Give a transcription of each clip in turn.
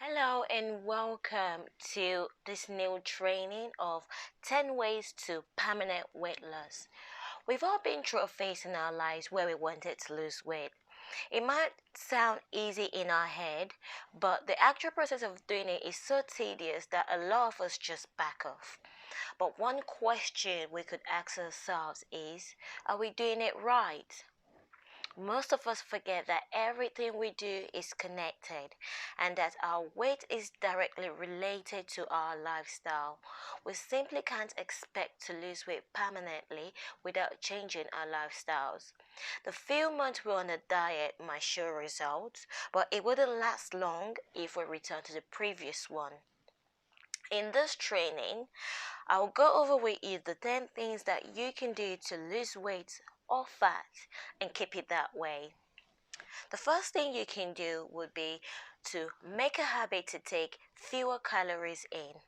Hello and welcome to this new training of 10 ways to permanent weight loss. We've all been through a phase in our lives where we wanted to lose weight. It might sound easy in our head, but the actual process of doing it is so tedious that a lot of us just back off. But one question we could ask ourselves is, are we doing it right? Most of us forget that everything we do is connected and that our weight is directly related to our lifestyle. We simply can't expect to lose weight permanently without changing our lifestyles. The few months we're on a diet might show results, but it wouldn't last long if we return to the previous one. In this training, I'll go over with you the 10 things that you can do to lose weight or fat and keep it that way. The first thing you can do would be to make a habit to take fewer calories in.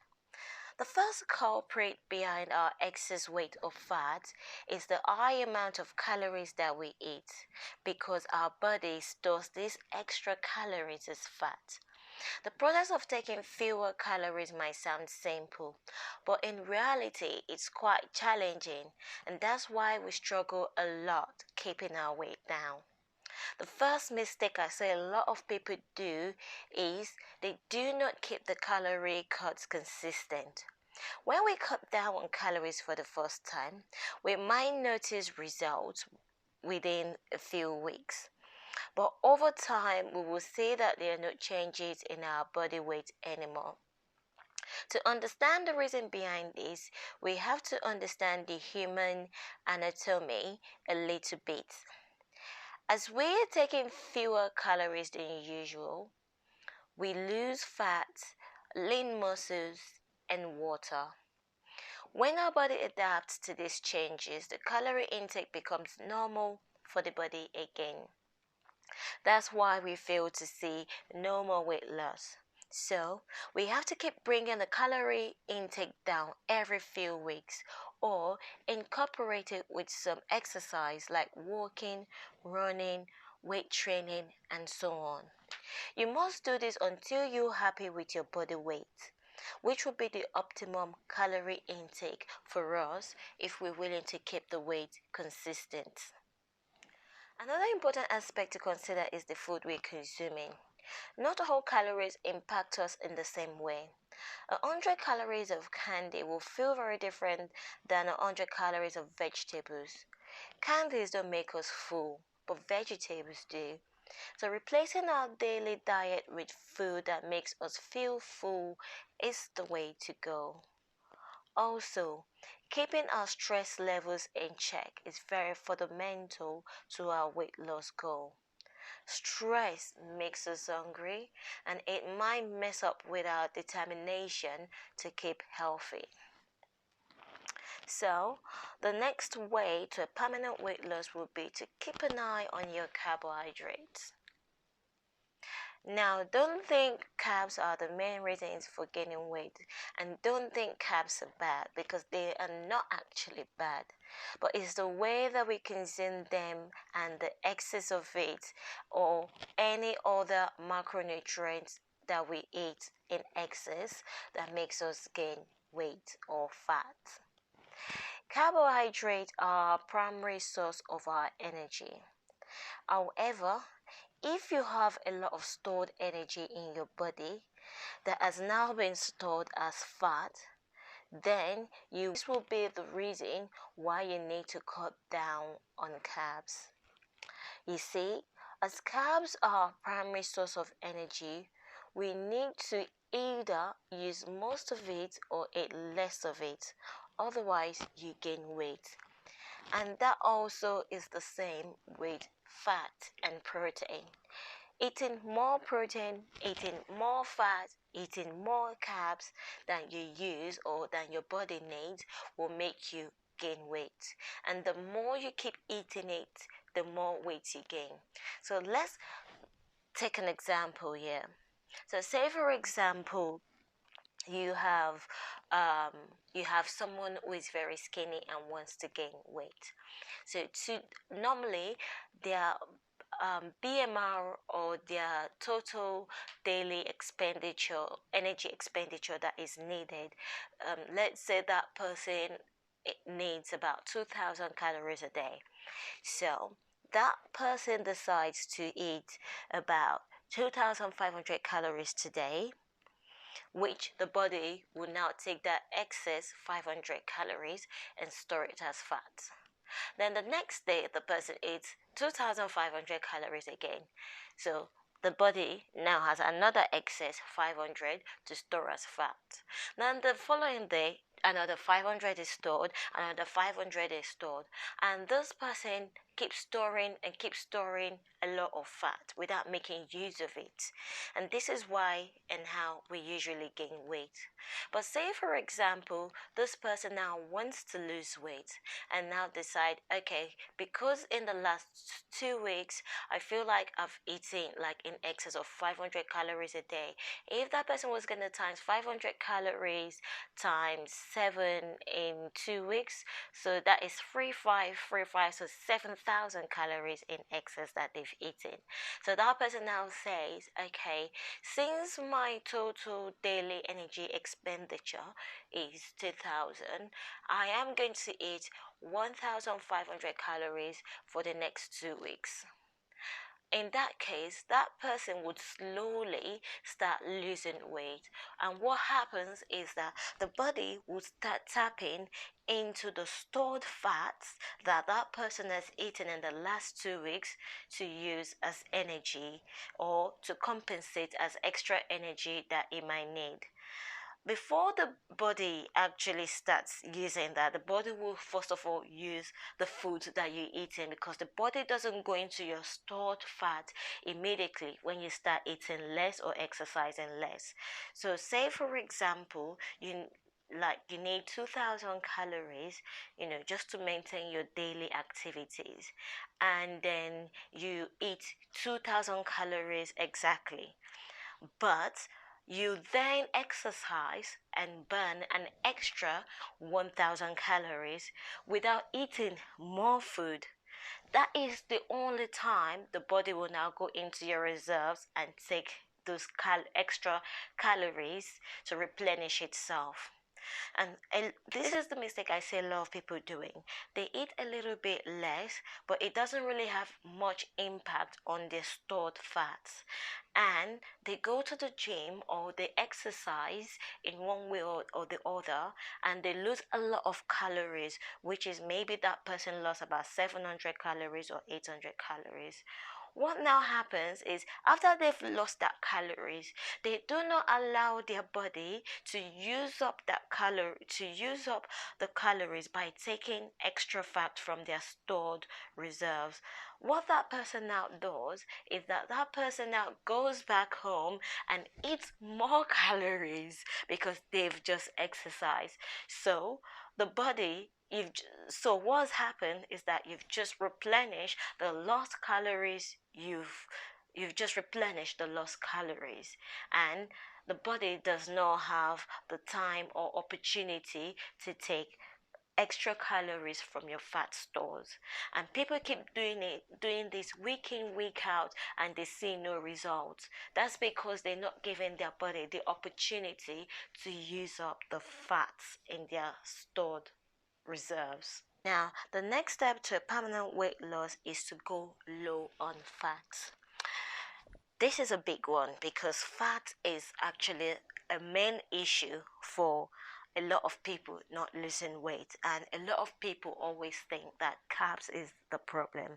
The first culprit behind our excess weight or fat is the high amount of calories that we eat because our body stores these extra calories as fat. The process of taking fewer calories might sound simple, but in reality, it's quite challenging, and that's why we struggle a lot keeping our weight down. The first mistake I say a lot of people do is they do not keep the calorie cuts consistent. When we cut down on calories for the first time, we might notice results within a few weeks. But over time, we will see that there are no changes in our body weight anymore. To understand the reason behind this, we have to understand the human anatomy a little bit. As we are taking fewer calories than usual, we lose fat, lean muscles, and water. When our body adapts to these changes, the calorie intake becomes normal for the body again. That's why we fail to see no more weight loss. So, we have to keep bringing the calorie intake down every few weeks or incorporate it with some exercise like walking, running, weight training, and so on. You must do this until you're happy with your body weight, which would be the optimum calorie intake for us if we're willing to keep the weight consistent. Another important aspect to consider is the food we're consuming. Not all calories impact us in the same way. 100 calories of candy will feel very different than 100 calories of vegetables. Candies don't make us full, but vegetables do. So replacing our daily diet with food that makes us feel full is the way to go. Also, keeping our stress levels in check is very fundamental to our weight loss goal. Stress makes us hungry and it might mess up with our determination to keep healthy. So, the next way to a permanent weight loss would be to keep an eye on your carbohydrates. Now, don't think carbs are the main reasons for gaining weight, and don't think carbs are bad because they are not actually bad. But it's the way that we consume them and the excess of it, or any other macronutrients that we eat in excess that makes us gain weight or fat. Carbohydrates are our primary source of our energy. However, if you have a lot of stored energy in your body that has now been stored as fat, then this will be the reason why you need to cut down on carbs. You see, as carbs are our primary source of energy, we need to either use most of it or eat less of it. Otherwise, you gain weight. And that also is the same with fat and protein. Eating more protein, eating more fat, eating more carbs than you use or than your body needs will make you gain weight. And the more you keep eating it, the more weight you gain. So let's take an example here. So say for example, you have um, you have someone who is very skinny and wants to gain weight. So to normally their BMR, or their total daily expenditure, energy expenditure that is needed. Let's say that person needs about 2,000 calories a day. So that person decides to eat about 2,500 calories today, which the body will now take that excess 500 calories and store it as fat. Then the next day, the person eats 2,500 calories again. So the body now has another excess 500 to store as fat. Then the following day, another 500 is stored, another 500 is stored, and this person keeps storing and keeps storing a lot of fat without making use of it. And this is why and how we usually gain weight. But say, for example, this person now wants to lose weight and now decide, okay, because in the last 2 weeks I feel like I've eaten like in excess of 500 calories a day. If that person was going to times 500 calories times 7 in 2 weeks, so that is 3,535, so 7,000 calories in excess that they've eaten. So that person now says, okay, since my total daily energy expenditure is 2,000, I am going to eat 1,500 calories for the next 2 weeks. In that case, that person would slowly start losing weight. And what happens is that the body will start tapping into the stored fats that that person has eaten in the last 2 weeks to use as energy, or to compensate as extra energy that it might need. Before the body actually starts using that, the body will first of all use the food that you're eating, because the body doesn't go into your stored fat immediately when you start eating less or exercising less. So say, for example, you need 2,000 calories, just to maintain your daily activities, and then you eat 2,000 calories exactly, but you then exercise and burn an extra 1,000 calories without eating more food. That is the only time the body will now go into your reserves and take those extra calories to replenish itself. And this is the mistake I see a lot of people doing. They eat a little bit less, but it doesn't really have much impact on their stored fats. And they go to the gym or they exercise in one way or the other, and they lose a lot of calories, which is maybe that person lost about 700 calories or 800 calories. What now happens is, after they've lost that calories, they do not allow their body to use up the calories by taking extra fat from their stored reserves. What that person now does is that person now goes back home and eats more calories because they've just exercised. So the body, so what's happened is that you've just replenished the lost calories. You've just replenished the lost calories, and the body does not have the time or opportunity to take extra calories from your fat stores. And people keep doing this week in, week out, and they see no results. That's because they're not giving their body the opportunity to use up the fats in their stored reserves. Now, the next step to permanent weight loss is to go low on fat. This is a big one because fat is actually a main issue for a lot of people not losing weight, and a lot of people always think that carbs is the problem.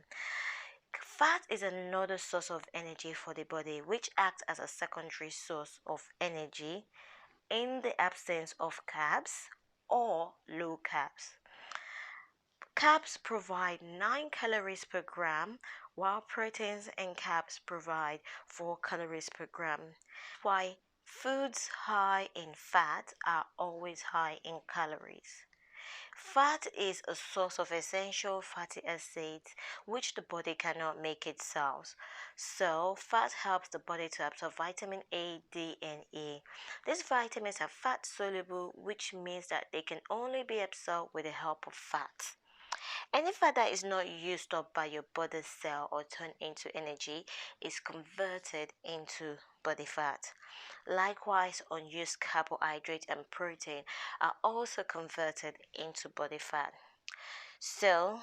Fat is another source of energy for the body, which acts as a secondary source of energy in the absence of carbs or low carbs. Carbs provide 9 calories per gram, while proteins and carbs provide 4 calories per gram. Why foods high in fat are always high in calories. Fat is a source of essential fatty acids which the body cannot make itself. So, fat helps the body to absorb vitamin A, D, and E. These vitamins are fat soluble, which means that they can only be absorbed with the help of fat. Any fat that is not used up by your body cell or turned into energy is converted into body fat. Likewise, unused carbohydrate and protein are also converted into body fat. So,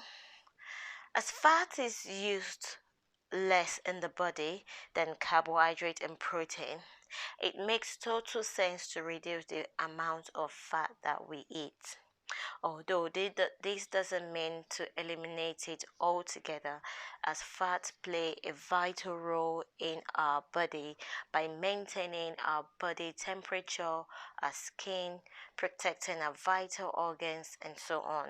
as fat is used less in the body than carbohydrate and protein, it makes total sense to reduce the amount of fat that we eat. Although this doesn't mean to eliminate it altogether, as fats play a vital role in our body by maintaining our body temperature, our skin, protecting our vital organs, and so on.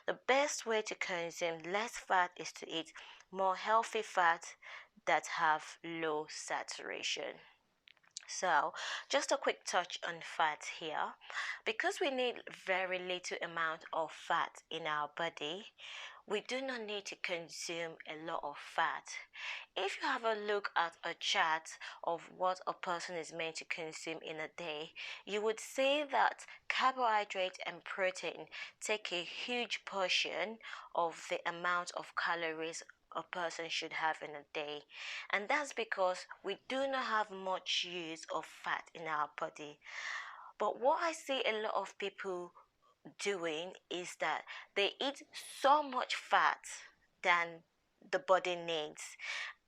The best way to consume less fat is to eat more healthy fats that have low saturation. So, just a quick touch on fat here. Because we need very little amount of fat in our body, we do not need to consume a lot of fat. If you have a look at a chart of what a person is meant to consume in a day, you would say that carbohydrate and protein take a huge portion of the amount of calories a person should have in a day. And that's because we do not have much use of fat in our body. But what I see a lot of people doing is that they eat so much fat than the body needs.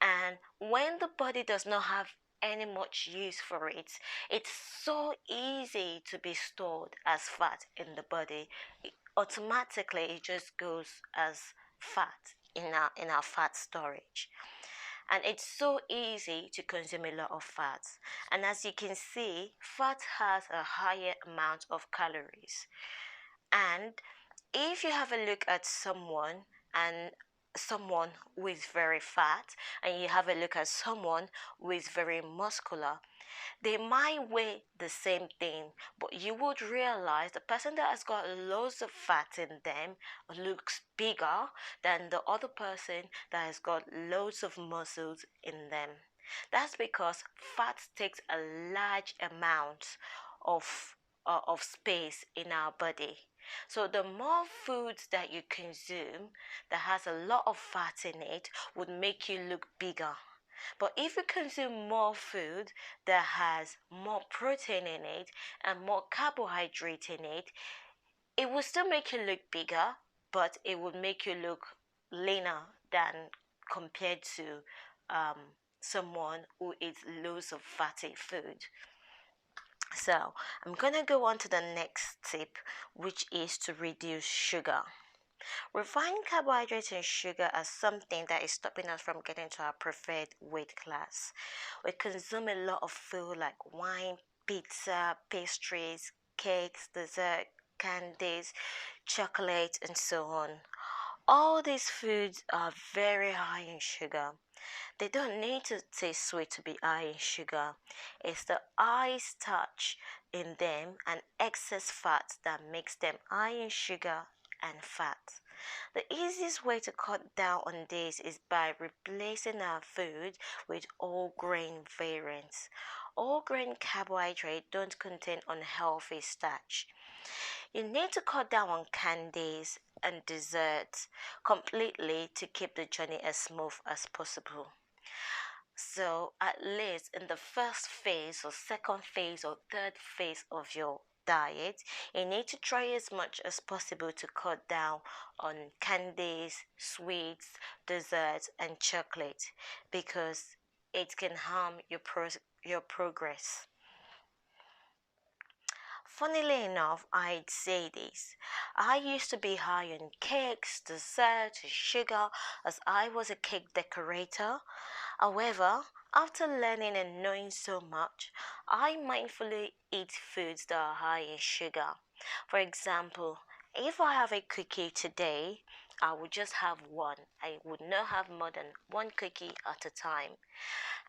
And when the body does not have any much use for it, it's so easy to be stored as fat in the body. Automatically, it just goes as fat in our fat storage. And it's so easy to consume a lot of fats. And as you can see, fat has a higher amount of calories. And if you have a look at someone who is very fat, and you have a look at someone who is very muscular, they might weigh the same thing, but you would realize the person that has got loads of fat in them looks bigger than the other person that has got loads of muscles in them. That's because fat takes a large amount of space in our body. So the more foods that you consume that has a lot of fat in it would make you look bigger. But if you consume more food that has more protein in it and more carbohydrate in it, it will still make you look bigger, but it would make you look leaner than compared to um, someone who eats loads of fatty food. So I'm gonna go on to the next tip, which is to reduce sugar. Refined carbohydrates and sugar are something that is stopping us from getting to our preferred weight class. We consume a lot of food like wine, pizza, pastries, cakes, dessert, candies, chocolate, and so on. All these foods are very high in sugar. They don't need to taste sweet to be high in sugar. It's the high starch in them and excess fat that makes them high in sugar and fat. The easiest way to cut down on this is by replacing our food with whole grain variants. Whole grain carbohydrates don't contain unhealthy starch. You need to cut down on candies and desserts completely to keep the journey as smooth as possible. So, at least in the first phase, or second phase, or third phase of your diet, you need to try as much as possible to cut down on candies, sweets, desserts, and chocolate because it can harm your progress. Funnily enough, I'd say this. I used to be high on cakes, desserts, and sugar as I was a cake decorator. However, after learning and knowing so much, I mindfully eat foods that are high in sugar. For example, if I have a cookie today, I would just have one. I would not have more than one cookie at a time.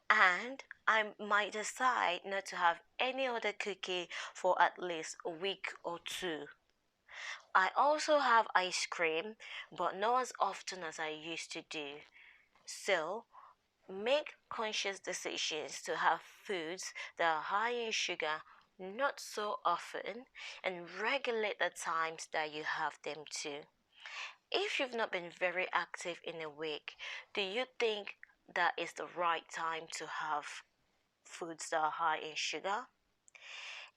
And I might decide not to have any other cookie for at least a week or two. I also have ice cream, but not as often as I used to do. So, make conscious decisions to have foods that are high in sugar not so often and regulate the times that you have them too. If you've not been very active in a week, do you think that is the right time to have foods that are high in sugar?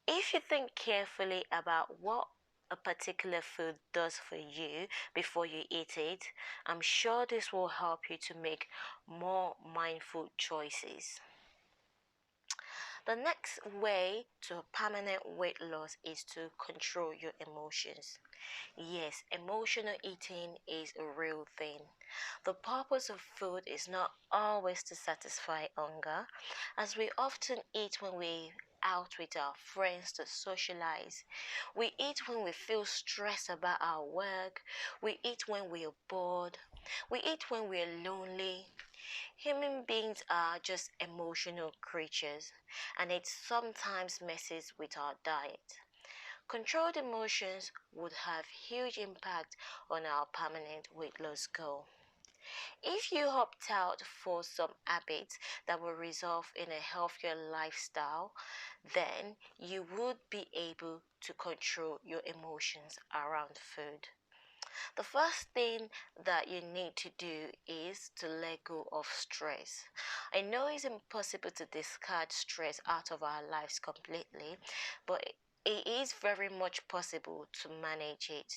If you think carefully about what a particular food does for you before you eat it, I'm sure this will help you to make more mindful choices. The next way to permanent weight loss is to control your emotions. Yes, emotional eating is a real thing. The purpose of food is not always to satisfy hunger, as we often eat when we out with our friends to socialize. We eat when we feel stressed about our work. We eat when we are bored. We eat when we are lonely. Human beings are just emotional creatures, and it sometimes messes with our diet. Controlled emotions would have huge impact on our permanent weight loss goal. If you opt out for some habits that will result in a healthier lifestyle, then you would be able to control your emotions around food. The first thing that you need to do is to let go of stress. I know it's impossible to discard stress out of our lives completely, but it is very much possible to manage it.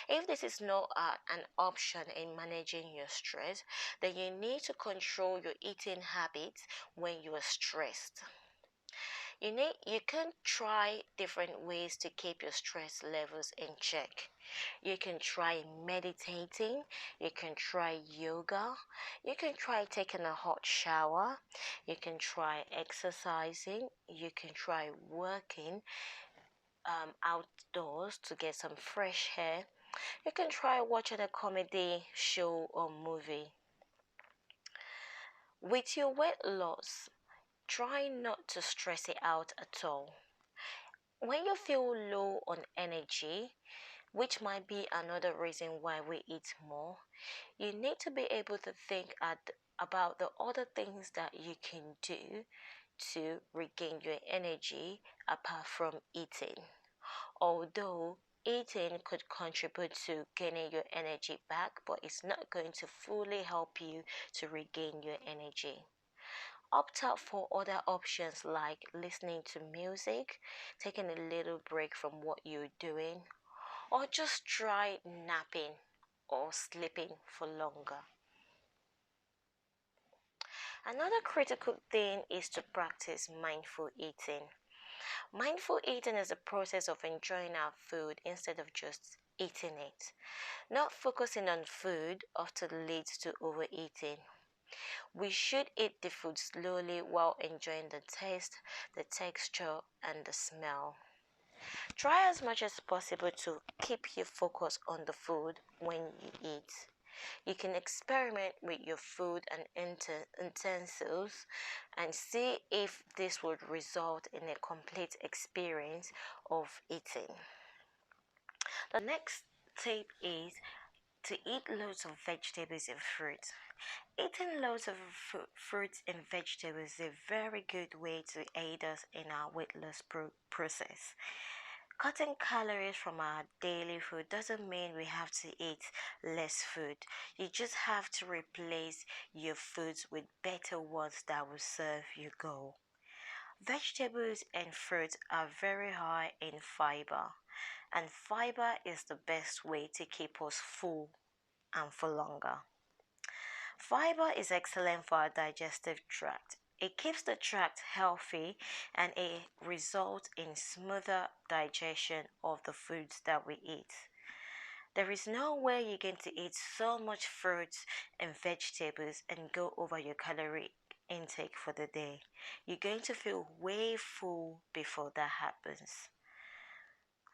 If this is not an option in managing your stress, then you need to control your eating habits when you are stressed. You can try different ways to keep your stress levels in check. You can try meditating, you can try yoga, you can try taking a hot shower, you can try exercising, you can try working outdoors to get some fresh air. You can try watching a comedy show or movie. With your weight loss, try not to stress it out at all. When you feel low on energy, which might be another reason why we eat more, you need to be able to think about the other things that you can do to regain your energy apart from eating. Although eating could contribute to gaining your energy back, but it's not going to fully help you to regain your energy. Opt out for other options like listening to music, taking a little break from what you're doing, or just try napping or sleeping for longer. Another critical thing is to practice mindful eating. Mindful eating is the process of enjoying our food instead of just eating it. Not focusing on food often leads to overeating. We should eat the food slowly while enjoying the taste, the texture, and the smell. Try as much as possible to keep your focus on the food when you eat. You can experiment with your food and utensils and see if this would result in a complete experience of eating. The next tip is to eat loads of vegetables and fruits. Eating loads of fruits and vegetables is a very good way to aid us in our weight loss process. Cutting calories from our daily food doesn't mean we have to eat less food. You just have to replace your foods with better ones that will serve your goal. Vegetables and fruits are very high in fiber, and fiber is the best way to keep us full and for longer. Fiber is excellent for our digestive tract. It keeps the tract healthy and it results in smoother digestion of the foods that we eat. There is no way you're going to eat so much fruits and vegetables and go over your calorie intake for the day. You're going to feel way full before that happens.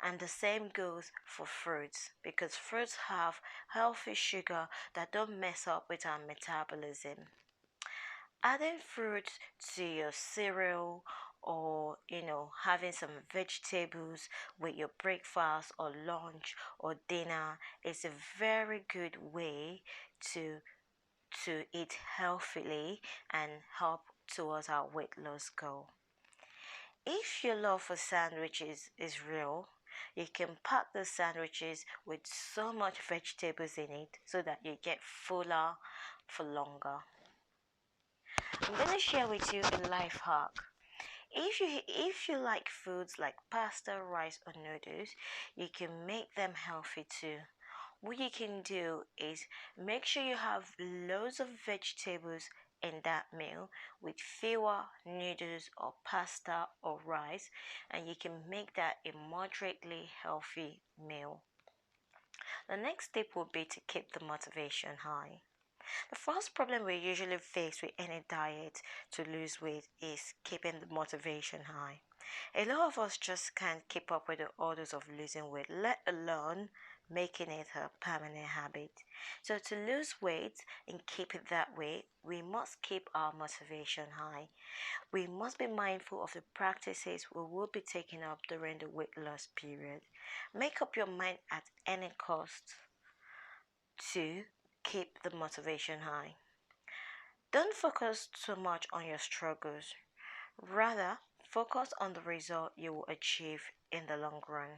And the same goes for fruits because fruits have healthy sugar that don't mess up with our metabolism. Adding fruits to your cereal or having some vegetables with your breakfast or lunch or dinner is a very good way to eat healthily and help towards our weight loss goal. If your love for sandwiches is real, You can pack the sandwiches with so much vegetables in it so that you get fuller for longer. I'm going to share with you a life hack. If you like foods like pasta, rice or noodles, you can make them healthy too. What you can do is make sure you have loads of vegetables in that meal with fewer noodles or pasta or rice, and you can make that a moderately healthy meal. The next tip will be to keep the motivation high. The first problem we usually face with any diet to lose weight is keeping the motivation high. A lot of us just can't keep up with the orders of losing weight, let alone making it a permanent habit. So, to lose weight and keep it that way, we must keep our motivation high. We must be mindful of the practices we will be taking up during the weight loss period. Make up your mind at any cost to keep the motivation high. Don't focus too much on your struggles. Rather, focus on the result you will achieve in the long run.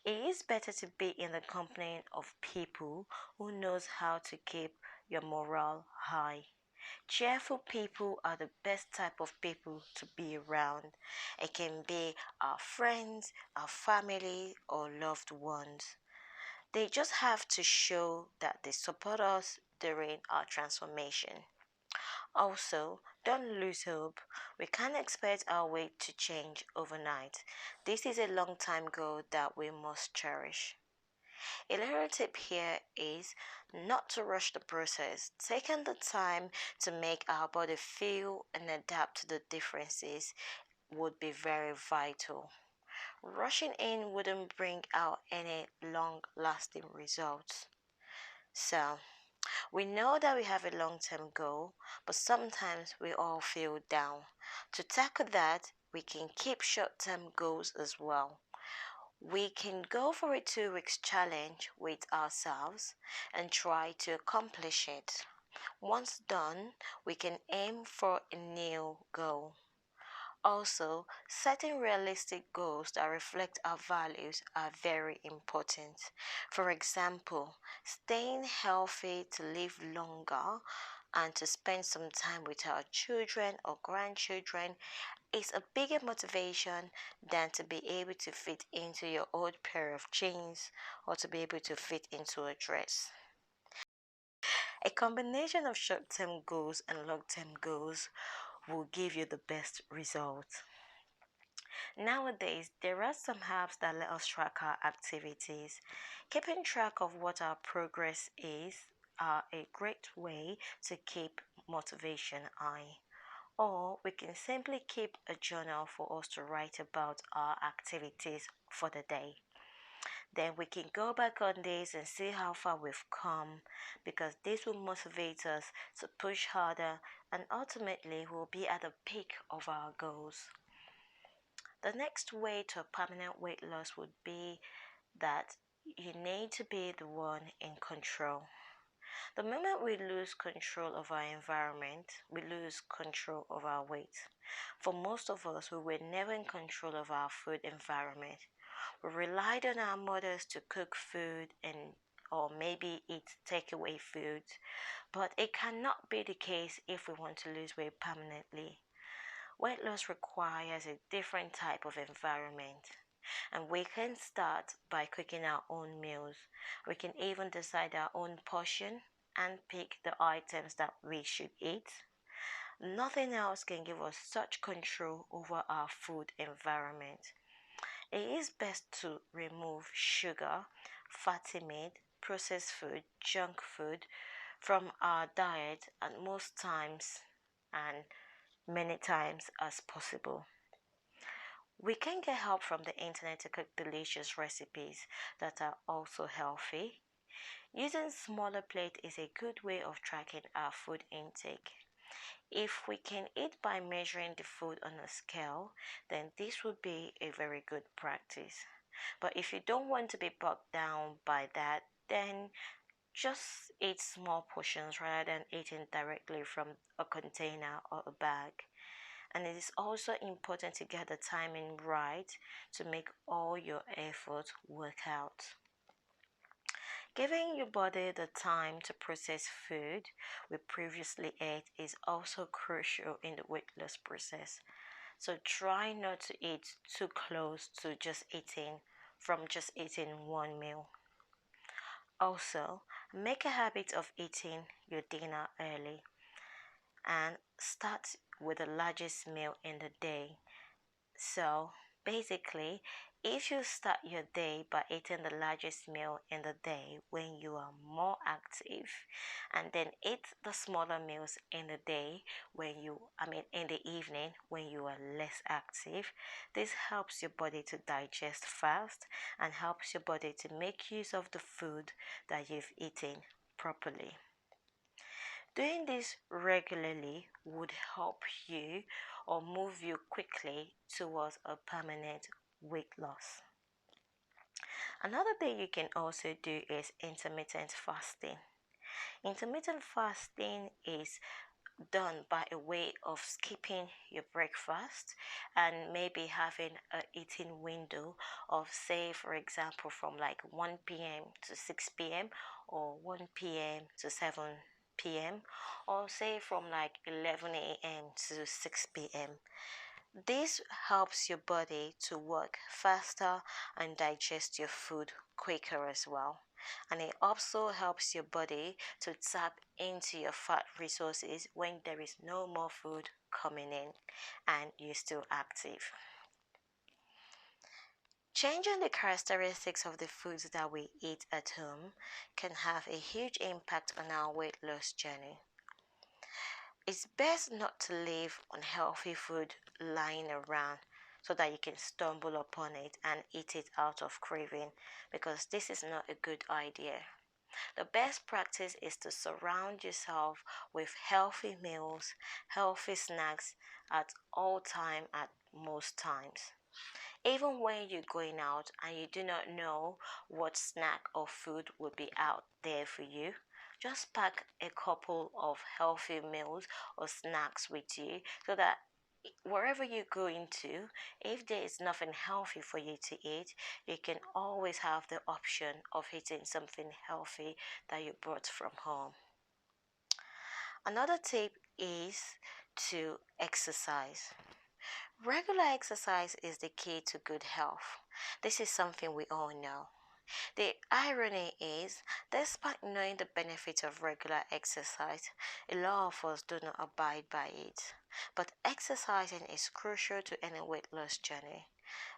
It is better to be in the company of people who knows how to keep your morale high. Cheerful people are the best type of people to be around. It can be our friends, our family, or loved ones. They just have to show that they support us during our transformation. Also, don't lose hope. We can't expect our weight to change overnight. This is a long time goal that we must cherish. A little tip here is not to rush the process. Taking the time to make our body feel and adapt to the differences would be very vital. Rushing in wouldn't bring out any long lasting results. So, we know that we have a long term goal, but sometimes we all feel down. To tackle that, we can keep short term goals as well. We can go for a 2 weeks challenge with ourselves and try to accomplish it. Once done, we can aim for a new goal. Also, setting realistic goals that reflect our values are very important. For example, staying healthy to live longer and to spend some time with our children or grandchildren is a bigger motivation than to be able to fit into your old pair of jeans or to be able to fit into a dress. A combination of short term goals and long term goals will give you the best results. Nowadays, there are some apps that let us track our activities. Keeping track of what our progress is are a great way to keep motivation high. Or we can simply keep a journal for us to write about our activities for the day. Then we can go back on this and see how far we've come because this will motivate us to push harder and ultimately we'll be at the peak of our goals. The next way to a permanent weight loss would be that you need to be the one in control. The moment we lose control of our environment, we lose control of our weight. For most of us, we were never in control of our food environment. We relied on our mothers to cook food and or maybe eat takeaway foods, but it cannot be the case if we want to lose weight permanently. Weight loss requires a different type of environment. And we can start by cooking our own meals. We can even decide our own portion and pick the items that we should eat. Nothing else can give us such control over our food environment. It is best to remove sugar, fatty meat, processed food, junk food from our diet at most times and many times as possible. We can get help from the internet to cook delicious recipes that are also healthy. Using smaller plate is a good way of tracking our food intake. If we can eat by measuring the food on a scale, then this would be a very good practice. But if you don't want to be bogged down by that, then just eat small portions rather than eating directly from a container or a bag. And it is also important to get the timing right to make all your effort work out. Giving your body the time to process food we previously ate is also crucial in the weight loss process. So try not to eat too close to just eating one meal. Also, make a habit of eating your dinner early and start with the largest meal in the day. So basically, if you start your day by eating the largest meal in the day when you are more active, and then eat the smaller meals in the day in the evening when you are less active, this helps your body to digest fast and helps your body to make use of the food that you've eaten properly. Doing this regularly would help you or move you quickly towards a permanent weight loss. Another thing you can also do is intermittent fasting. Intermittent fasting is done by a way of skipping your breakfast and maybe having a eating window of, say for example, from like 1 p.m. to 6 p.m. or 1 p.m. to 7 p.m., or say from like 11 a.m. to 6 p.m. This helps your body to work faster and digest your food quicker as well. And it also helps your body to tap into your fat resources when there is no more food coming in and you're still active. Changing the characteristics of the foods that we eat at home can have a huge impact on our weight loss journey. It's best not to leave unhealthy food lying around so that you can stumble upon it and eat it out of craving, because this is not a good idea. The best practice is to surround yourself with healthy meals, healthy snacks at all time, at most times. Even when you're going out and you do not know what snack or food will be out there for you, just pack a couple of healthy meals or snacks with you so that wherever you go into, if there is nothing healthy for you to eat, you can always have the option of eating something healthy that you brought from home. Another tip is to exercise. Regular exercise is the key to good health. This is something we all know. The irony is, despite knowing the benefits of regular exercise, a lot of us do not abide by it. But exercising is crucial to any weight loss journey.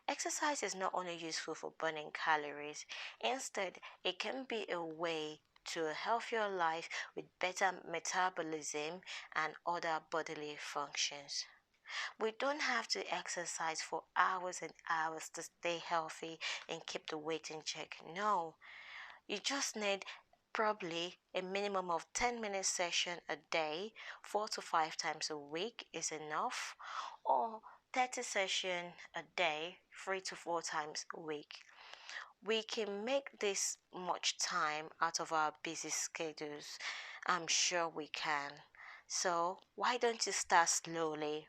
Exercise is not only useful for burning calories, instead, it can be a way to a healthier life with better metabolism and other bodily functions. We don't have to exercise for hours and hours to stay healthy and keep the weight in check. No, you just need probably a minimum of 10-minute session a day, 4 to 5 times a week is enough, or 30 session a day, 3 to 4 times a week. We can make this much time out of our busy schedules. I'm sure we can. So why don't you start slowly?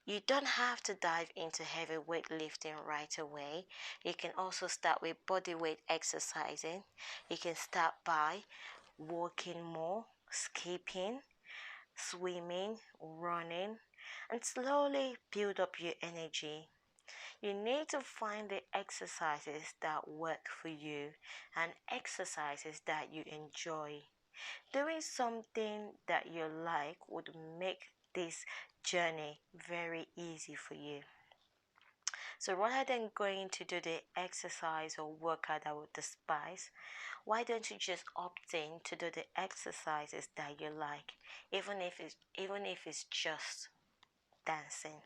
You don't have to dive into heavy weightlifting right away. You can also start with body weight exercising. You can start by walking more, skipping, swimming, running, and slowly build up your energy. You need to find the exercises that work for you and exercises that you enjoy. Doing something that you like would make this journey very easy for you. So rather than going to do the exercise or workout that would despise, why don't you just opt in to do the exercises that you like, even if it's just dancing?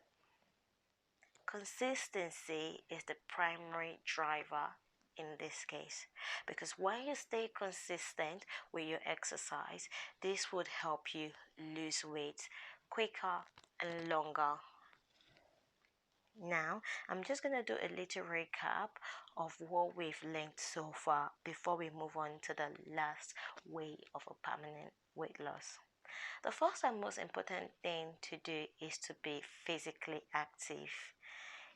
Consistency is the primary driver in this case, because when you stay consistent with your exercise, this would help you lose weight quicker and longer. Now, I'm just going to do a little recap of what we've learned so far before we move on to the last way of a permanent weight loss. The first and most important thing to do is to be physically active.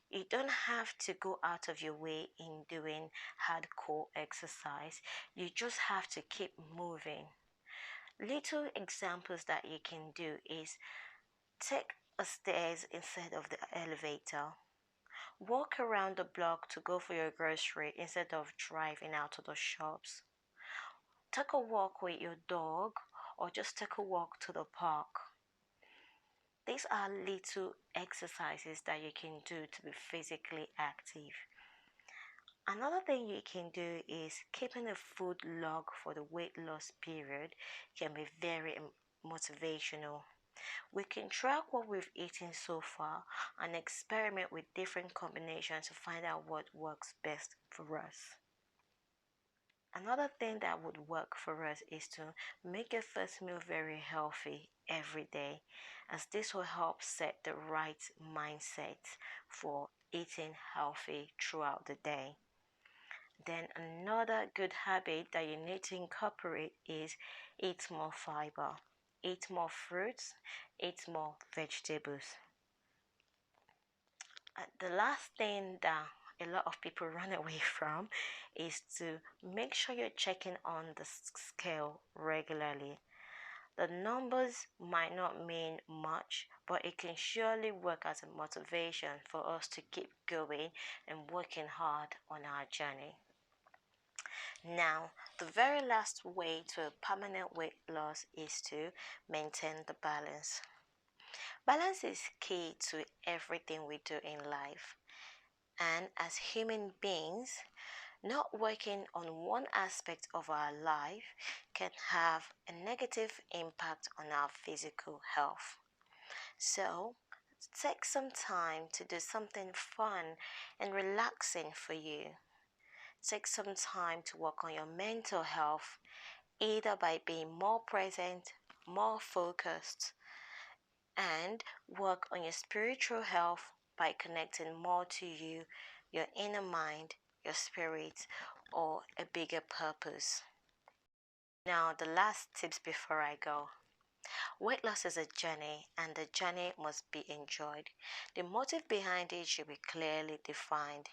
You don't have to go out of your way in doing hardcore exercise. You just have to keep moving. Little examples that you can do is take a stairs instead of the elevator. Walk around the block to go for your grocery instead of driving out to the shops. Take a walk with your dog or just take a walk to the park. These are little exercises that you can do to be physically active. Another thing you can do is keeping a food log for the weight loss period can be very motivational. We can track what we've eaten so far and experiment with different combinations to find out what works best for us. Another thing that would work for us is to make your first meal very healthy every day, as this will help set the right mindset for eating healthy throughout the day. Then another good habit that you need to incorporate is eat more fiber, eat more fruits, eat more vegetables. The last thing that a lot of people run away from is to make sure you're checking on the scale regularly. The numbers might not mean much, but it can surely work as a motivation for us to keep going and working hard on our journey. Now, the very last way to a permanent weight loss is to maintain the balance. Balance is key to everything we do in life. And as human beings, not working on one aspect of our life can have a negative impact on our physical health. So, take some time to do something fun and relaxing for you. Take some time to work on your mental health, either by being more present, more focused, and work on your spiritual health by connecting more to you, your inner mind, your spirit, or a bigger purpose. Now, the last tips before I go. Weight loss is a journey, and the journey must be enjoyed. The motive behind it should be clearly defined.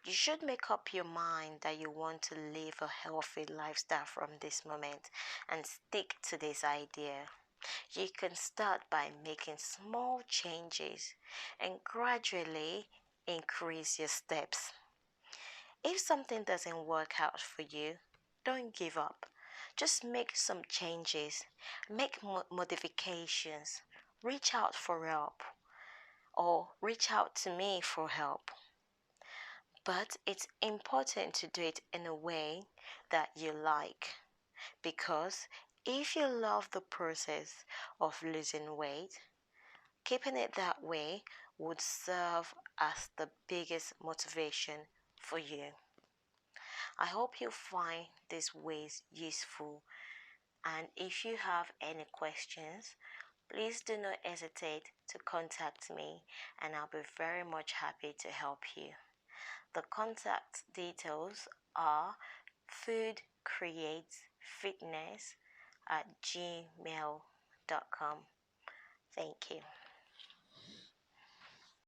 You should make up your mind that you want to live a healthy lifestyle from this moment and stick to this idea. You can start by making small changes and gradually increase your steps. If something doesn't work out for you, don't give up. Just make some changes, make modifications, reach out for help, or reach out to me for help. But it's important to do it in a way that you like, because if you love the process of losing weight, keeping it that way would serve as the biggest motivation for you. I hope you find these ways useful, and if you have any questions, please do not hesitate to contact me, and I'll be very much happy to help you. The contact details are foodcreatesfitness@gmail.com. Thank you.